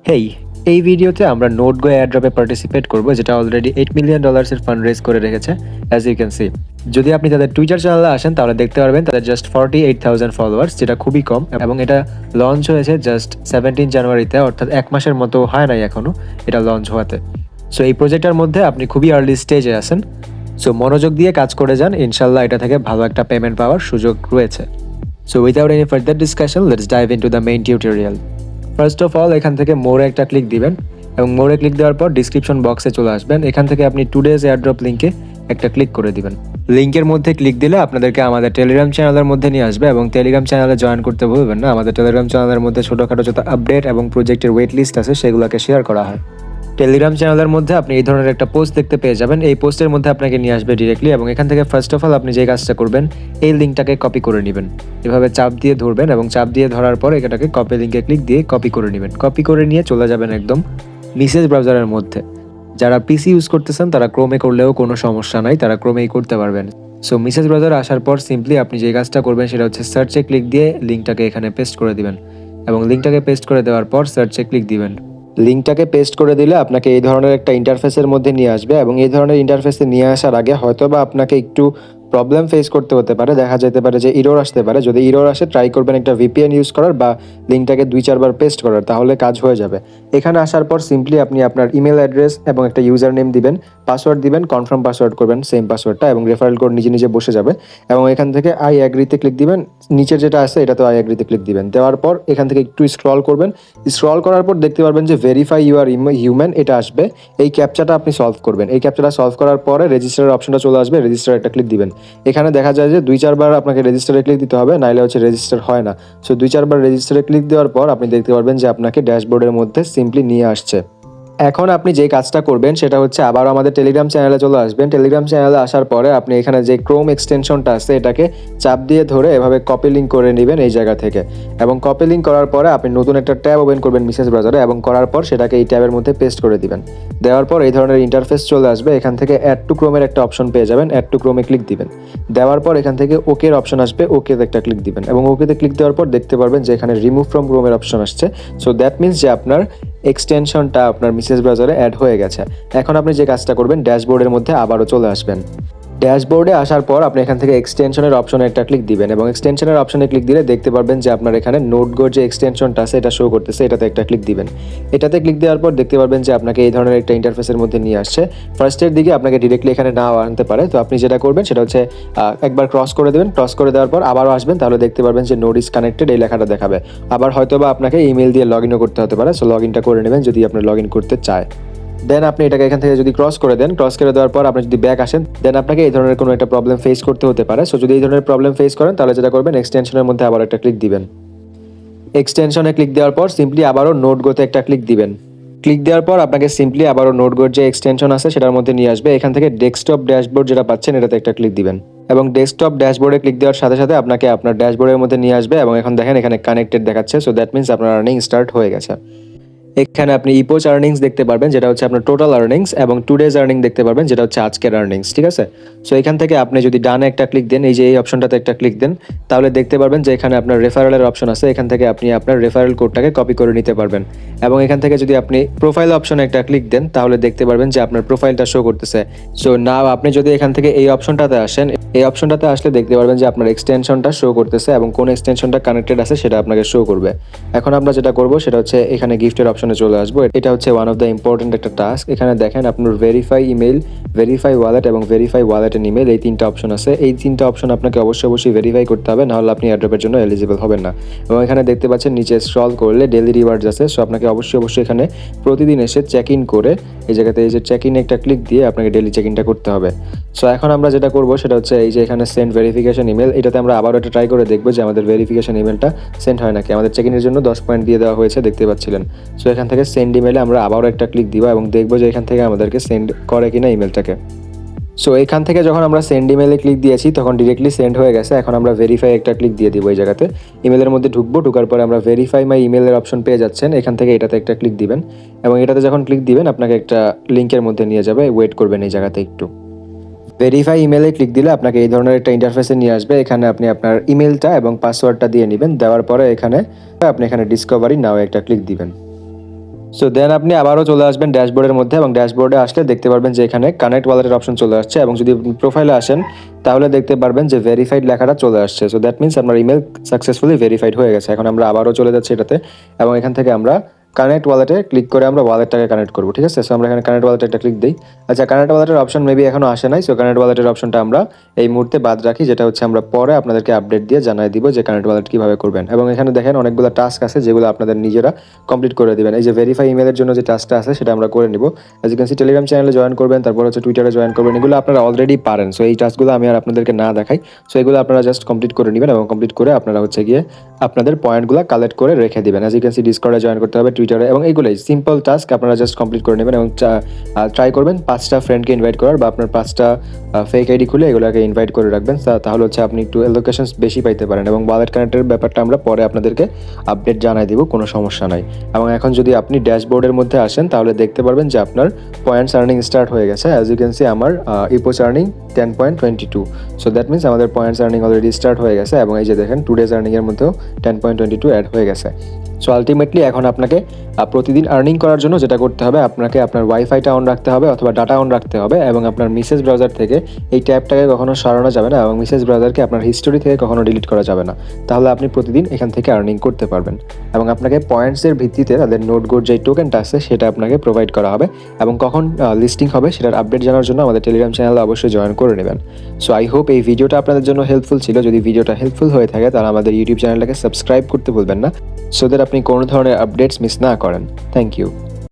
হেই, এই ভিডিওতে আমরা নোটগো এয়ারড্রপে পার্টিসিপেট করব, যেটা অলরেডি $8 মিলিয়ন এর ফান্ড রেজ করে রেখেছে অ্যাজ ইউ ক্যান সি। যদি আপনি তাদের টুইটার চ্যানেলে আসেন তাহলে দেখতে পারবেন তাদের জাস্ট 48,000 ফলোয়ার্স, যেটা খুবই কম, এবং এটা লঞ্চ হয়েছে জাস্ট 17 জানুয়ারিতে, অর্থাৎ এক মাসের মতো হয় নাই এখনো এটা লঞ্চ হওয়াতে। সো এই প্রজেক্টটার মধ্যে আপনি খুবই আর্লি স্টেজে আছেন। সো মনোযোগ দিয়ে কাজ করে যান, ইনশাল্লাহ এটা থেকে ভালো একটা পেমেন্ট পাওয়ার সুযোগ রয়েছে। So without any further discussion, let's dive into the main tutorial. First of all এখান থেকে মোড়ে একটা ক্লিক দিবেন, এবং মোড়ে ক্লিক দেওয়ার পর ডিসক্রিপশন বক্সে চলে আসবেন। এখান থেকে আপনি টুডেজ এয়ারড্রপ লিঙ্কে একটা ক্লিক করে দিবেন। লিঙ্কের মধ্যে ক্লিক দিলে আপনাদেরকে আমাদের টেলিগ্রাম চ্যানেলের মধ্যে নিয়ে আসবে, এবং টেলিগ্রাম চ্যানেলে জয়েন করতে ভুলবেন না। আমাদের টেলিগ্রাম চ্যানেলের মধ্যে ছোটোখাটো যত আপডেট এবং প্রজেক্টের ওয়েট লিস্ট আছে সেগুলোকে শেয়ার করা হয়। টেলিগ্রাম চ্যানেলের মধ্যে আপনি এই ধরনের একটা পোস্ট দেখতে পেয়ে যাবেন। এই পোস্টের মধ্যে আপনাকে নিয়ে আসবে ডিরেক্টলি, এবং এখান থেকে ফার্স্ট অফ অল আপনি যে কাজটা করবেন, এই লিঙ্কটাকে কপি করে নেবেন। এভাবে চাপ দিয়ে ধরবেন, এবং চাপ দিয়ে ধরার পর এটাকে কপি লিঙ্কে ক্লিক দিয়ে কপি করে নেবেন। কপি করে নিয়ে চলে যাবেন একদম মেসেজ ব্রাউজারের মধ্যে। যারা পিসি ইউজ করতেছেন তারা ক্রোমে করলেও কোনো সমস্যা নাই, তারা ক্রোমেই করতে পারবেন। সো মেসেজ ব্রাউজারে আসার পর সিম্পলি আপনি যে কাজটা করবেন সেটা হচ্ছে সার্চে ক্লিক দিয়ে লিঙ্কটাকে এখানে পেস্ট করে দিবেন, এবং লিঙ্কটাকে পেস্ট করে দেওয়ার পর সার্চে ক্লিক দিবেন। লিঙ্কটাকে পেস্ট করে দিলে আপনাকে এই ধরনের একটা ইন্টারফেসের মধ্যে নিয়ে আসবে, এবং এই ধরনের ইন্টারফেসে নিয়ে আসার আগে হয়তোবা আপনাকে একটু প্রবলেম ফেস করতে হতে পারে। দেখা যেতে পারে যে ইরর আসতে পারে। যদি ইরর আসে, ট্রাই করবেন একটা ভিপিএন ইউজ করার বা লিঙ্কটাকে 2-4 বার পেস্ট করার, তাহলে কাজ হয়ে যাবে। এখানে আসার পর সিম্পলি আপনি আপনার ইমেল অ্যাড্রেস এবং একটা ইউজার নেম দিবেন, পাসওয়ার্ড দিবেন, কনফার্ম পাসওয়ার্ড করবেন সেম পাসওয়ার্ডটা, এবং রেফারেল কোড নিজে নিজে বসে যাবে। এবং এখান থেকে আই অ্যাগ্রিতে ক্লিক দিবেন, নিচের যেটা আছে এটাতে আই অ্যাগ্রিতে ক্লিক দিবেন। দেওয়ার পর এখান থেকে একটু স্ক্রল করবেন। স্ক্রল করার পর দেখতে পারবেন যে ভেরিফাই ইউ আর হিউম্যান এটা আসবে। এই ক্যাপচাটা আপনি সলভ করবেন। এই ক্যাপচাটা সলভ করার পরে রেজিস্টারের অপশনটা চলে আসবে, রেজিস্টার একটা ক্লিক দিবেন। এখানে দেখা যায় যে 2-4 বার আপনাকে রেজিস্টারে ক্লিক দিতে হবে, নাইলে হচ্ছে রেজিস্টার হয় না। সো 2-4 বার রেজিস্টারে ক্লিক দেওয়ার পর আপনি দেখতে পারবেন যে আপনাকে ড্যাশবোর্ডের মধ্যে সিম্পলি নিয়ে আসছে। এখন আপনি যে কাজটা করবেন সেটা হচ্ছে আবার আমাদের টেলিগ্রাম চ্যানেলে চলে আসবেন। টেলিগ্রাম চ্যানেলে আসার পরে আপনি এখানে যে ক্রোম এক্সটেনশনটা আছে এটাকে চাপ দিয়ে ধরে এভাবে কপি লিঙ্ক করে নেবেন এই জায়গা থেকে, এবং কপি লিঙ্ক করার পরে আপনি নতুন একটা ট্যাব ওপেন করবেন মেসেজ ব্রাউজারে, এবং করার পর সেটাকে এই ট্যাবের মধ্যে পেস্ট করে দিবেন। দেওয়ার পর এই ধরনের ইন্টারফেস চলে আসবে। এখান থেকে অ্যাড টু ক্রোমের একটা অপশন পেয়ে যাবেন, অ্যাড টু ক্রোমে ক্লিক দিবেন। দেওয়ার পর এখান থেকে ওকের অপশন আসবে, ওকেতে একটা ক্লিক দিবেন, এবং ওকেতে ক্লিক দেওয়ার পর দেখতে পারবেন যে এখানে রিমুভ ফ্রম ক্রোমের অপশন আসছে। সো দ্যাট মিনস যে আপনার এক্সটেনশনটা আপনার মেসেজ ব্রাউজারে অ্যাড হয়ে গেছে। এখন আপনি যে কাজটা করবেন, ড্যাশবোর্ডের মধ্যে আবারও চলে আসবেন। ড্যাশবোর্ডে আসার পর আপনি এখান থেকে এক্সটেনশনের অপশনে একটা ক্লিক দিবেন, এবং এক্সটেনশনের অপশনে ক্লিক দিলে দেখতে পারবেন যে আপনার এখানে নোটগোর যে এক্সটেনশনটা আছে এটা শো করতেছে, এটাতে একটা ক্লিক দিবেন। এটাতে ক্লিক দেওয়ার পর দেখতে পারবেন যে আপনাকে এই ধরনের একটা ইন্টারফেসের মধ্যে নিয়ে আসছে। ফার্স্টের দিকে আপনাকে ডিরেক্টলি এখানে নাও আনতে পারে, তো আপনি যেটা করবেন সেটা হচ্ছে একবার ক্রস করে দেবেন। ক্রস করে দেওয়ার পর আবারও আসবেন, তাহলে দেখতে পারবেন যে নোট ইজ কানেক্টেড এই লেখাটা দেখাবে। আবার হয়তোবা আপনাকে ইমেল দিয়ে লগ ইনও করতে হতে পারে, সো লগ ইনটা করে নেবেন যদি আপনি লগ ইন করতে চায়। দেন আপনি এটাকে এখান থেকে যদি ক্রস করে দেন, ক্রস করে দেওয়ার পর আপনি যদি ব্যাক আসেন, দেন আপনাকে এই ধরনের কোনো একটা প্রবলেম ফেস করতে হতে পারে। সো যদি এই ধরনের প্রবলেম ফেস করেন তাহলে যেটা করবেন, এক্সটেনশনের মধ্যে আবার একটা ক্লিক দিবেন। এক্সটেনশনে ক্লিক দেওয়ার পর সিম্পলি আবারও নোটগোতে একটা ক্লিক দিবেন। ক্লিক দেওয়ার পর আপনাকে সিম্পলি আবারও নোটগোর যে এক্সটেনশন আছে সেটার মধ্যে নিয়ে আসবে। এখান থেকে ডেস্কটপ ড্যাশবোর্ড যেটা পাচ্ছেন এটাতে একটা ক্লিক দিবেন, এবং ডেস্কটপ ড্যাশবোর্ডে ক্লিক দেওয়ার সাথে সাথে আপনাকে আপনার ড্যাশবোর্ডের মধ্যে নিয়ে আসবে, এবং এখন দেখেন এখানে কানেক্টেড দেখাচ্ছে। সো দ্যাট মিনস আপনার আর্নিং স্টার্ট হয়ে গেছে। এখানে আপনি ইপোচ আর্নিংস দেখতে পারবেন, যেটা হচ্ছে আপনার টোটাল আর্নিংস, এবং টুডেজ আর্নিং দেখতে পারবেন, যেটা হচ্ছে আজকের আর্নিংস। ঠিক আছে। সো এখান থেকে আপনি যদি ডানে একটা ক্লিক দেন, এই যে এই অপশনটাতে একটা ক্লিক দেন, তাহলে দেখতে পারবেন যে এখানে আপনার রেফারেলের অপশন আছে। এখান থেকে আপনি আপনার রেফারেল কোডটাকে কপি করে নিতে পারবেন, এবং এখান থেকে যদি আপনি প্রোফাইল অপশনে একটা ক্লিক দেন তাহলে দেখতে পারবেন যে আপনার প্রোফাইলটা শো করতেছে। সো নাও আপনি যদি এখান থেকে এই অপশনটাতে আসেন, এই অপশনটাতে আসলে দেখতে পারবেন যে আপনার এক্সটেনশনটা শো করতেছে, এবং কোন এক্সটেনশনটা কানেক্টেড আছে সেটা আপনাকে শো করবে। এখন আমরা যেটা করব সেটা হচ্ছে এখানে গিফটের অপশনে চলে আসবো। এটা হচ্ছে ওয়ান অফ দ্য ইম্পর্টেন্ট একটা টাস্ক। এখানে দেখেন আপনার ভেরিফাই ইমেল, ভেরিফাই ওয়ালেট এবং ভেরিফাই ওয়ালেট এন্ড ইমেল, এই তিনটা অপশন আছে। এই তিনটা অপশন আপনাকে অবশ্যই ভেরিফাই করতে হবে, নাহলে আপনি এয়ারড্রপের জন্য এলিজিবল হবেন না। এবং এখানে দেখতে পাচ্ছেন নিচে স্ক্রল করলে ডেইলি রিওয়ার্ডস আছে। সো আপনাকে অবশ্যই এখানে প্রতিদিন এসে চেক ইন করে এই জায়গাতে এই যে চেক ইন একটা ক্লিক দিয়ে আপনাকে ডেইলি চেক ইনটা করতে হবে। সো এখন আমরা যেটা করব সেটা হচ্ছে এই যে এখানে সেন্ড ভেরিফিকেশন ইমেল, এটাতে আমরা আবারও একটা ট্রাই করে দেখবো যে আমাদের ভেরিফিকেশন ইমেলটা সেন্ড হয় নাকি। আমাদের চেক ইনের জন্য 10 পয়েন্ট দিয়ে দেওয়া হয়েছে, দেখতে পাচ্ছিলেন। সো এখান থেকে সেন্ড ইমেলে আমরা আবারও একটা ক্লিক দিব, এবং দেখবো যে এখান থেকে আমাদেরকে সেন্ড করে কিনা ইমেলটাকে। সো এখান থেকে যখন আমরা সেন্ড ইমেলে ক্লিক দিয়েছি তখন ডিরেক্টলি সেন্ড হয়ে গেছে। এখন আমরা ভেরিফাই একটা ক্লিক দিয়ে দিব এই জায়গাতে। ইমেলের মধ্যে ঢুকবো, ঢুকার পরে আমরা ভেরিফাই মাই ইমেলের অপশন পেয়ে যাচ্ছেন। এখান থেকে এটাতে একটা ক্লিক দিবেন, এবং এটাতে যখন ক্লিক দিবেন আপনাকে একটা লিঙ্কের মধ্যে নিয়ে যাবে। ওয়েট করবেন এই জায়গাতে একটু। ভেরিফাই ইমেলে ক্লিক দিলে আপনাকে এই ধরনের একটা ইন্টারফেসে নিয়ে আসবে। এখানে আপনি আপনার ইমেলটা এবং পাসওয়ার্ডটা দিয়ে নেবেন। দেওয়ার পরে এখানে আপনি এখানে ডিসকভারি নাও একটা ক্লিক দিবেন। সো দেন আপনি আবারও চলে আসবেন ড্যাশবোর্ডের মধ্যে, এবং ড্যাশবোর্ডে আসলে দেখতে পারবেন যে এখানে কানেক্ট ওয়ালেটের অপশন চলে আসছে, এবং যদি প্রোফাইলে আসেন তাহলে দেখতে পারবেন যে ভেরিফাইড লেখাটা চলে আসছে। সো দ্যাট মিনস আপনার ইমেল সাকসেসফুলি ভেরিফাইড হয়ে গেছে। এখন আমরা আবারও চলে যাচ্ছি এটাতে, এবং এখান থেকে আমরা কানেক্ট ওয়ালেটে ক্লিক করে আমরা ওয়ালেটটাকে কানেক্ট করবো, ঠিক আছে? সো আমরা এখানে কানেক্ট ওয়ালেটে একটা ক্লিক দিই। আচ্ছা, কানেক্ট ওয়ালেটের অপশন মেবি এখনো আসে নাই। সো কানেক্ট ওয়ালেটের অপশনটা আমরা এই মুহূর্তে বাদ রাখি, যেটা হচ্ছে আমরা পরে আপনাদেরকে আপডেট দিয়ে জানাই দিব যে কানেক্ট ওয়ালেট কীভাবে করবেন। এবং এখানে দেখেন অনেকগুলো টাস্ক আছে যেগুলো আপনাদের নিজেরা কমপ্লিট করে দিবেন। এই যে ভেরিফাই ইমেলের জন্য যে টাস্কটা আছে সেটা আমরা করে নিব। As you can see Telegram চ্যানেলে জয়েন করবেন, তারপর হচ্ছে টুইটারে জয়েন করবেন, এগুলো আপনারা অলরেডি পারেন। সো এই টাস্কগুলো আমি আর আপনাদেরকে না দেখাই। সো এগুলো আপনারা জাস্ট কমপ্লিট করে নেবেন, এবং কমপ্লিট করে আপনারা হচ্ছে গিয়ে আপনাদের পয়েন্টগুলো কালেক্ট করে রেখে দিবেন। অ্যাজ ইউ ক্যান সি ডিসকর্ডে জয়েন করতে হবে, টুইটারে, এবং এইগুলোই সিম্পল টাস্ক আপনারা জাস্ট কমপ্লিট করে নেবেন। এবং ট্রাই করবেন 5টা ফ্রেন্ডকে ইনভাইট করার, বা আপনার 5টা ফেক আইডি খুলে এগুলোকে ইনভাইট করে রাখবেন। তাহলে হচ্ছে আপনি একটু লোকেশন বেশি পাইতে পারেন। এবং ওয়ালেট কানেক্টের ব্যাপারটা আমরা পরে আপনাদেরকে আপডেট জানাই দিব, কোনো সমস্যা নাই। এবং এখন যদি আপনি ড্যাশবোর্ডের মধ্যে আসেন তাহলে দেখতে পারবেন যে আপনার পয়েন্টস আর্নিং স্টার্ট হয়ে গেছে। অ্যাজ ইউ ক্যান সি আমার EPOS earning 10.22। So that means আমাদের পয়েন্টস আর্নিং অলরেডি স্টার্ট হয়ে গেছে, এবং এই যে দেখেন 2 ডেজ আর্নিংয়ের মধ্যেও 10.22 অ্যাড হয়ে গেছে। সো আলটিমেটলি এখন আপনাকে প্রতিদিন আর্নিং করার জন্য যেটা করতে হবে, আপনাকে আপনার ওয়াইফাইটা অন রাখতে হবে অথবা ডাটা অন রাখতে হবে, এবং আপনার মেসেজ ব্রাউজার থেকে এই ট্যাবটাকে কখনো সরানো যাবে না, এবং মেসেজ ব্রাউজারকে আপনার হিস্টোরি থেকে কখনো ডিলিট করা যাবে না। তাহলে আপনি প্রতিদিন এখান থেকে আর্নিং করতে পারবেন, এবং আপনাকে পয়েন্টসের ভিত্তিতে তাদের নোটগোর যে টোকেনটা আছে সেটা আপনাকে প্রোভাইড করা হবে, এবং কখন লিস্টিং হবে সেটার আপডেট জানার জন্য আমাদের টেলিগ্রাম চ্যানেলে অবশ্যই জয়েন করে নেবেন। সো আই হোপ এই ভিডিওটা আপনাদের জন্য হেল্পফুল ছিল। যদি ভিডিওটা হেল্পফুল হয়ে থাকে তাহলে আমাদের ইউটিউব চ্যানেলটাকে সাবস্ক্রাইব করতে ভুলবেন না, সো দ্যাট আপনি কোনো ধরনের আপডেটস মিস না করেন। Thank you.